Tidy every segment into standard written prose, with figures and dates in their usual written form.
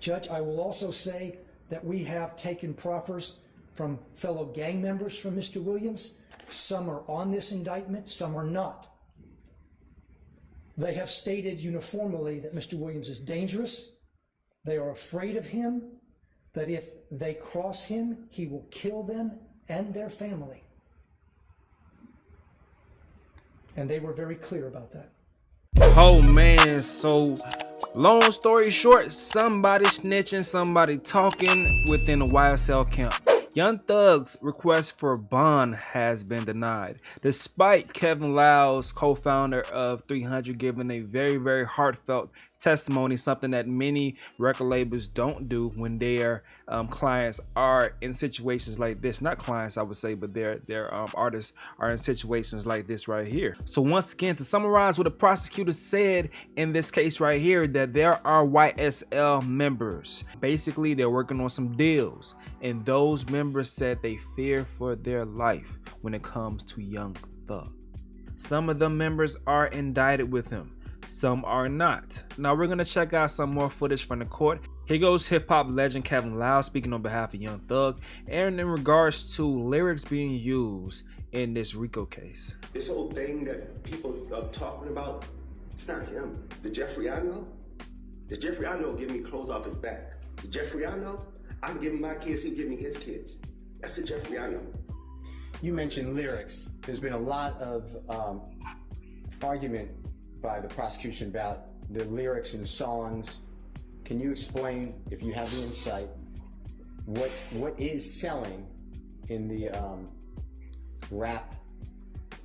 Judge, I will also say that we have taken proffers from fellow gang members from Mr. Williams. Some are on this indictment, some are not. They have stated uniformly that Mr. Williams is dangerous. They are afraid of him, that if they cross him, he will kill them and their family. And they were very clear about that. Oh man, so long story short, somebody snitching, somebody talking within the YSL camp. Young Thug's request for bond has been denied, despite Kevin Lyles, co-founder of 300, giving a very heartfelt testimony, something that many record labels don't do when their clients are in situations like this. Not clients, I would say, but their artists are in situations like this right here. So once again, to summarize what the prosecutor said in this case right here, that there are YSL members. Basically, they're working on some deals, and those members said they fear for their life when it comes to Young Thug. Some of the members are indicted with him, some are not. Now we're gonna check out some more footage from the court. Here goes hip-hop legend Kevin Lyles speaking on behalf of Young Thug, and in regards to lyrics being used in this RICO case. This whole thing that people are talking about, it's not him. The Jeffrey I know give me clothes off his back. The Jeffrey I know, I can give him my kids, he give me his kids. That's the Jeffrey I know. You mentioned lyrics. There's been a lot of argument by the prosecution about the lyrics in songs. Can you explain, if you have the insight, what is selling in the rap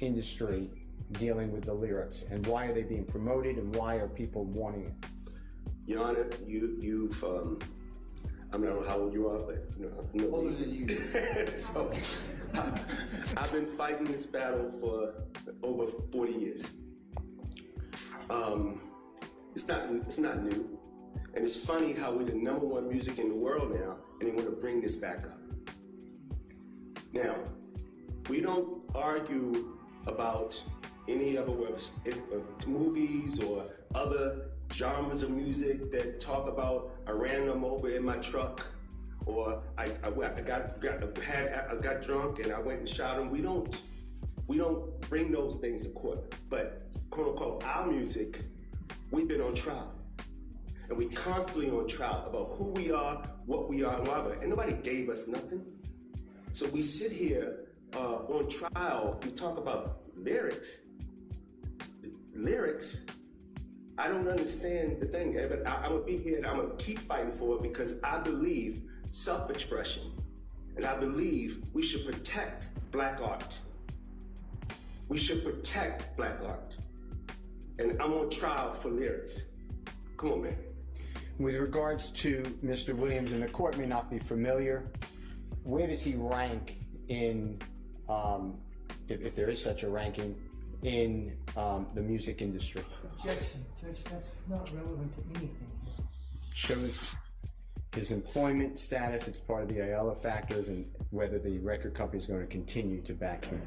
industry dealing with the lyrics, and why are they being promoted, and why are people wanting it? Your Honor, you've I mean, I don't know how old you are, but you know, older than you. So I've been fighting this battle for over 40 years. It's not new, and it's funny how we're the #1 music in the world now, and they want to bring this back up. Now, we don't argue about any other movies or other genres of music that talk about I ran them over in my truck, or I got drunk and I went and shot him. We don't bring those things to court. But quote unquote, our music, we've been on trial. And we constantly on trial about who we are, what we are, and why. And nobody gave us nothing. So we sit here on trial, we talk about lyrics. Lyrics, I don't understand the thing, but I'm gonna be here and I'm gonna keep fighting for it, because I believe self-expression, and I believe we should protect Black art. We should protect Black art. And I'm on trial for lyrics. Come on, man. With regards to Mr. Williams, and the court may not be familiar, where does he rank in, if there is such a ranking, in the music industry? Objection, Judge, that's not relevant to anything. Shows his employment status, it's part of the Ayala factors, and whether the record company is going to continue to back him.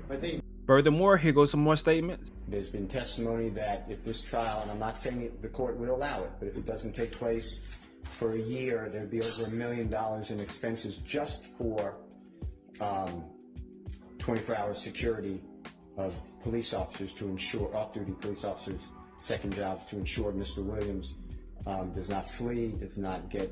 Furthermore, here goes some more statements. There's been testimony that if this trial, and I'm not saying the court would allow it, but if it doesn't take place for a year, there'd be over $1 million in expenses just for 24-hour security of police officers to ensure, off-duty police officers, second jobs to ensure Mr. Williams does not flee, does not get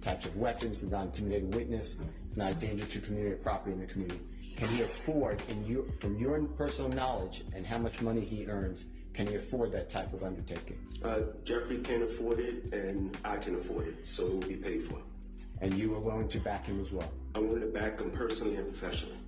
types of weapons, does not intimidate a witness, is not a danger to community or property in the community. Can he afford, from your personal knowledge and how much money he earns, can he afford that type of undertaking? Jeffrey can afford it, and I can afford it, so it will be paid for. And you are willing to back him as well? I'm willing to back him personally and professionally.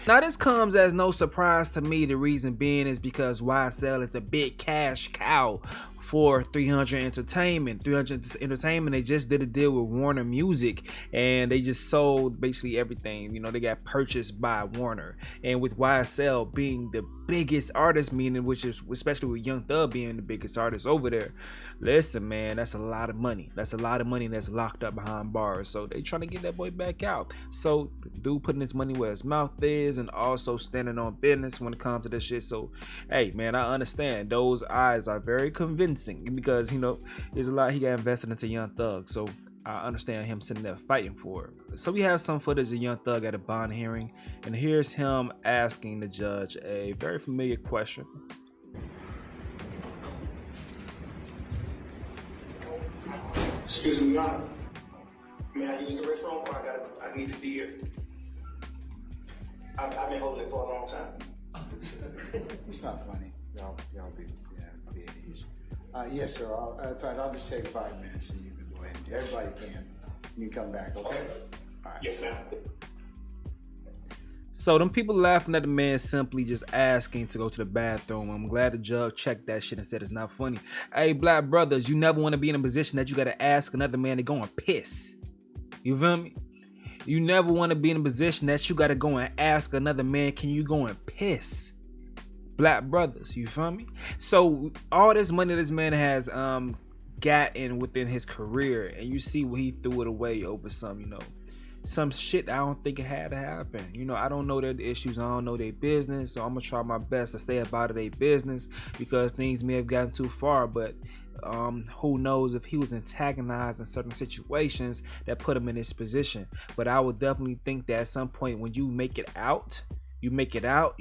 Now this comes as no surprise to me. The reason being is because YSL is the big cash cow for 300 Entertainment. 300 Entertainment, they just did a deal with Warner Music, and they just sold basically everything. You know, they got purchased by Warner. And with YSL being the biggest artist, meaning, which is especially with Young Thug being the biggest artist over there, listen, man, that's a lot of money. That's a lot of money that's locked up behind bars. So they trying to get that boy back out. So dude putting his money where his mouth is, and also standing on business when it comes to this shit. So hey, man, I understand those eyes are very convincing sentencing, because there's a lot he got invested into Young Thug. So I understand him sitting there fighting for it. So we have some footage of Young Thug at a bond hearing, and here's him asking the judge a very familiar question. Excuse me, Your Honor. May I use the restroom? I need to be here. I've been holding it for a long time. It's not funny. Y'all be at ease. Yes, sir. In fact, I'll just take 5 minutes and you can go ahead and everybody can. You can come back, okay? All right. Yes, ma'am. So them people laughing at the man simply just asking to go to the bathroom. I'm glad the judge checked that shit and said it's not funny. Hey, black brothers, you never want to be in a position that you got to ask another man to go and piss. You feel me? You never want to be in a position that you got to go and ask another man, can you go and piss? Black brothers, you feel me? So all this money this man has gotten within his career, and you see what he threw it away over some shit I don't think it had to happen. I don't know their issues, I don't know their business, so I'm gonna try my best to stay up out of their business, because things may have gotten too far. But who knows if he was antagonized in certain situations that put him in this position. But I would definitely think that at some point when you make it out, you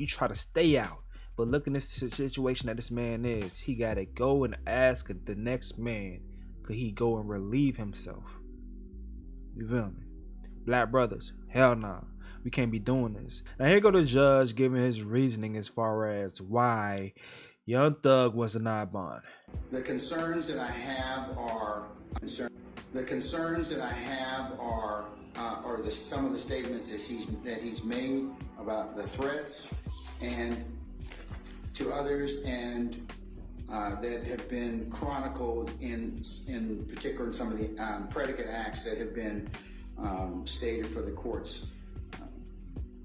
try to stay out. But look in this situation that this man is. He gotta go and ask the next man, could he go and relieve himself? You feel me? Black brothers, hell nah. We can't be doing this. Now here go the judge giving his reasoning as far as why Young Thug was denied bond. The concerns that I have are some of the statements that he's made about the threats and to others, and that have been chronicled in particular in some of the predicate acts that have been stated for the court's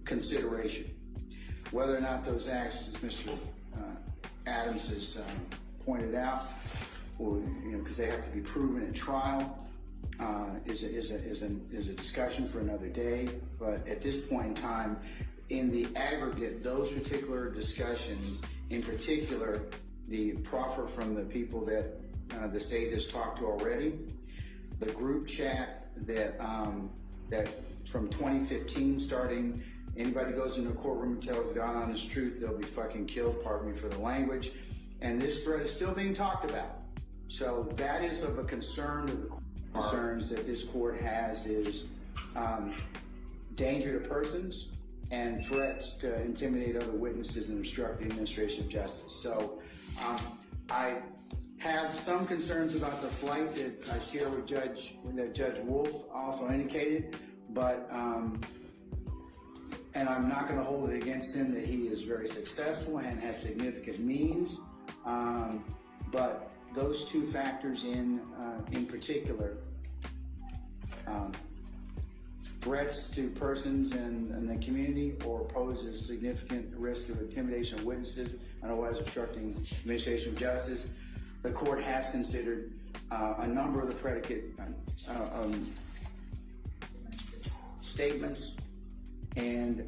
consideration. Whether or not those acts, as Mr. Adams has pointed out, or because they have to be proven at trial, is a discussion for another day. But at this point in time, in the aggregate, those particular discussions, in particular, the proffer from the people that the state has talked to already, the group chat that from 2015 starting, anybody goes into a courtroom and tells the God honest truth, they'll be fucking killed, pardon me for the language. And this threat is still being talked about. So that is of a concern. The concerns that this court has is danger to persons and threats to intimidate other witnesses and obstruct the administration of justice. So I have some concerns about the flight that I share with Judge Wolf also indicated, but and I'm not going to hold it against him that he is very successful and has significant means, but those two factors in particular, threats to persons in the community or pose a significant risk of intimidation of witnesses and otherwise obstructing administration of justice. The court has considered a number of the predicate statements, and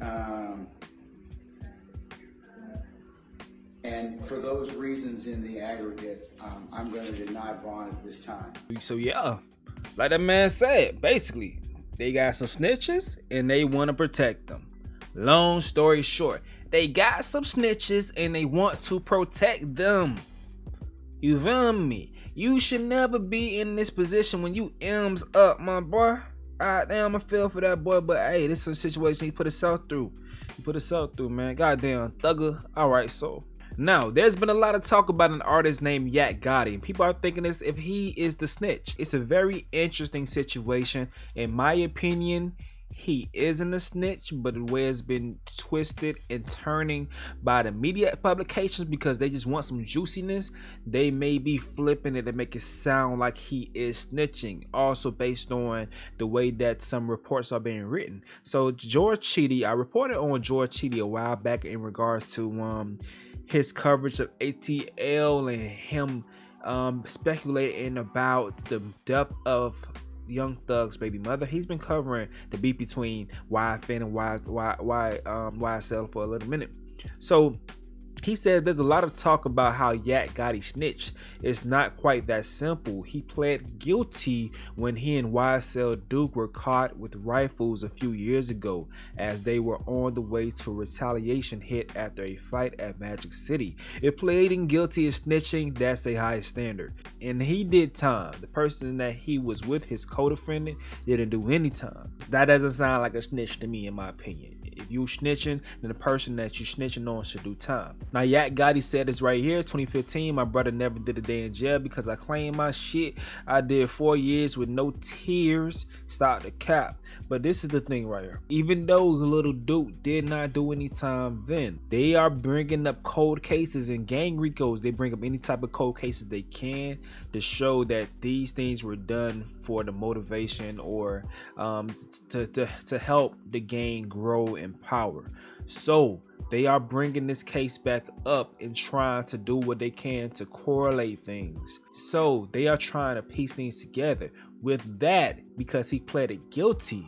for those reasons in the aggregate, I'm going to deny bond at this time. So yeah, like that man said, basically, they got some snitches and they want to protect them. Long story short, they got some snitches and they want to protect them. You feel me? You should never be in this position when you M's up, my boy. Damn, I feel for that boy, but hey, this is a situation he put himself through. He put himself through, man. Goddamn, thugger. Alright, so now there's been a lot of talk about an artist named Gotti, and people are thinking this if he is the snitch. It's a very interesting situation. In my opinion, he isn't a snitch, but the way it's been twisted and turning by the media publications because they just want some juiciness, they may be flipping it to make it sound like he is snitching, also based on the way that some reports are being written. So George Cheedy, I reported on George Cheedy a while back in regards to his coverage of ATL and him speculating about the death of Young Thug's baby mother. He's been covering the beef between YFN and YSL for a little minute. So He said there's a lot of talk about how Gotti snitched. It's not quite that simple. He pled guilty when he and YSL Duke were caught with rifles a few years ago as they were on the way to a retaliation hit after a fight at Magic City. If pleading guilty is snitching, that's a high standard. And he did time. The person that he was with, his co-defendant, didn't do any time. That doesn't sound like a snitch to me, in my opinion. If you snitching, then the person that you snitching on should do time. Now, Gotti said this right here, 2015, my brother never did a day in jail because I claimed my shit. I did 4 years with no tears. Stop the cap. But this is the thing right here. Even though Little Duke did not do any time then, they are bringing up cold cases and gang recos. They bring up any type of cold cases they can to show that these things were done for the motivation or to help the gang grow in power. So they are bringing this case back up and trying to do what they can to correlate things. So they are trying to piece things together. With that, because he pleaded guilty,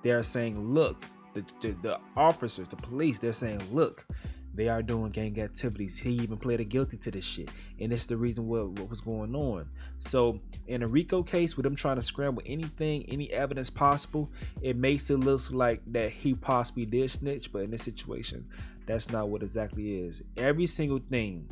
they're saying, look, the officers, the police, they're saying, look, they are doing gang activities. He even pleaded guilty to this shit. And it's the reason what was going on. So in a RICO case, with them trying to scramble anything, any evidence possible, it makes it look like that he possibly did snitch. But in this situation, that's not what exactly is. Every single thing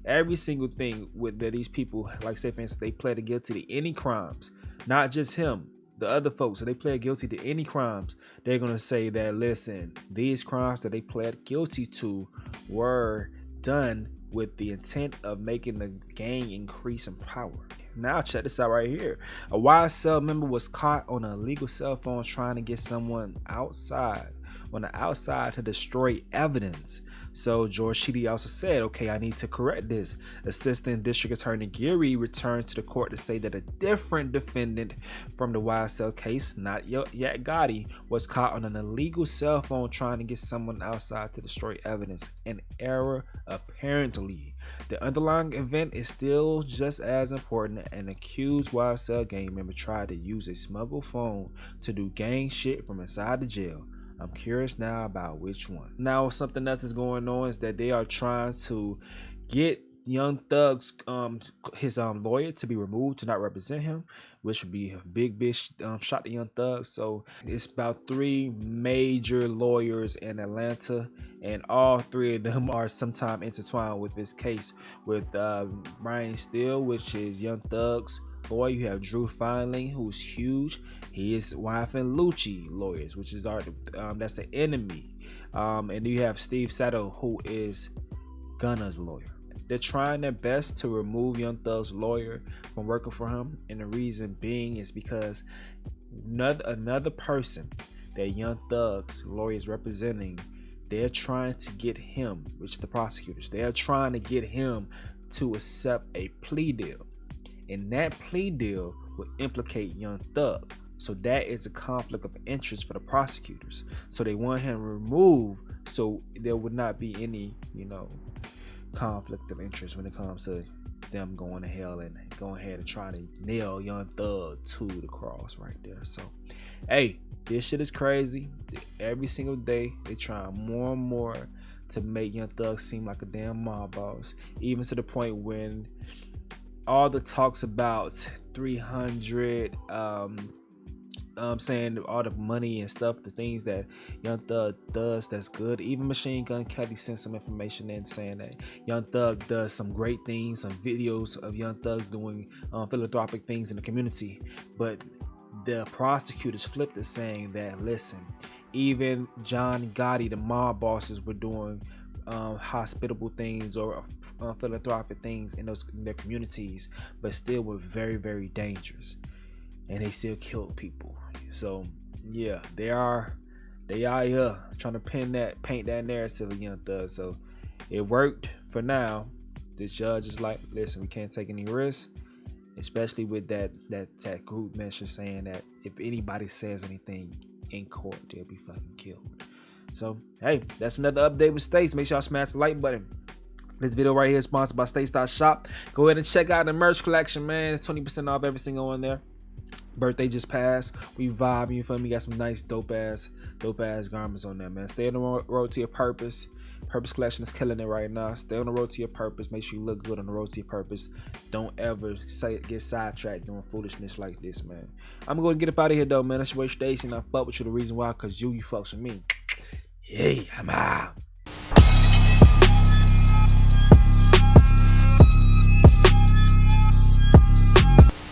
with that these people, like say for instance, they pleaded guilty to any crimes, not just him. The other folks, so they pled guilty to any crimes, they're going to say that, listen, these crimes that they pled guilty to were done with the intent of making the gang increase in power. Now check this out right here. A YSL member was caught on an illegal cell phone trying to get someone outside, on the outside, to destroy evidence. So George Sheedy also said, okay, I need to correct this. Assistant District Attorney Geary returned to the court to say that a different defendant from the YSL case, not Gotti, was caught on an illegal cell phone trying to get someone outside to destroy evidence. An error, apparently. The underlying event is still just as important. An accused YSL gang member tried to use a smuggled phone to do gang shit from inside the jail. I'm curious now about which one. Now, something else is going on is that they are trying to get Young Thug's his lawyer to be removed to not represent him, which would be a big shot to Young Thug. So it's about 3 major lawyers in Atlanta, and all 3 of them are sometime intertwined with this case. With Ryan Steele, which is Young Thug's lawyer, you have Drew Feinling, who's huge. He is Wife and Lucci lawyers, which is that's the enemy. And you have Steve Sato, who is Gunna's lawyer. They're trying their best to remove Young Thug's lawyer from working for him, and the reason being is because another person that Young Thug's lawyer is representing, they're trying to get him, which the prosecutors, they are trying to get him to accept a plea deal. And that plea deal would implicate Young Thug. So that is a conflict of interest for the prosecutors. So they want him removed so there would not be any, conflict of interest when it comes to them going to hell and going ahead and trying to nail Young Thug to the cross right there. So, hey, this shit is crazy. Every single day they try more and more to make Young Thug seem like a damn mob boss, even to the point when all the talks about 300 saying all the money and stuff, the things that Young Thug does that's good. Even Machine Gun Kelly sent some information in saying that Young Thug does some great things, some videos of Young Thug doing philanthropic things in the community. But the prosecutors flipped it, saying that, listen, even John Gotti, the mob bosses, were doing hospitable things or philanthropic things in their communities, but still were very, very dangerous, and they still killed people. So yeah, they are here trying to paint that narrative of Young Thug. So it worked for now. The judge is like, listen, we can't take any risks, especially with that group mention saying that if anybody says anything in court, they'll be fucking killed. So, hey, that's another update with Stace. Make sure y'all smash the like button. This video right here is sponsored by Stace.shop. Go ahead and check out the merch collection, man. It's 20% off every single one there. Birthday just passed. We vibe, you feel me? Got some nice dope ass garments on there, man. Stay on the road to your purpose. Purpose Collection is killing it right now. Stay on the road to your purpose. Make sure you look good on the road to your purpose. Don't ever get sidetracked doing foolishness like this, man. I'm gonna get up out of here though, man. That's your boy Stacy, and I fuck with you. The reason why, cause you fucks with me. Hey, I'm out.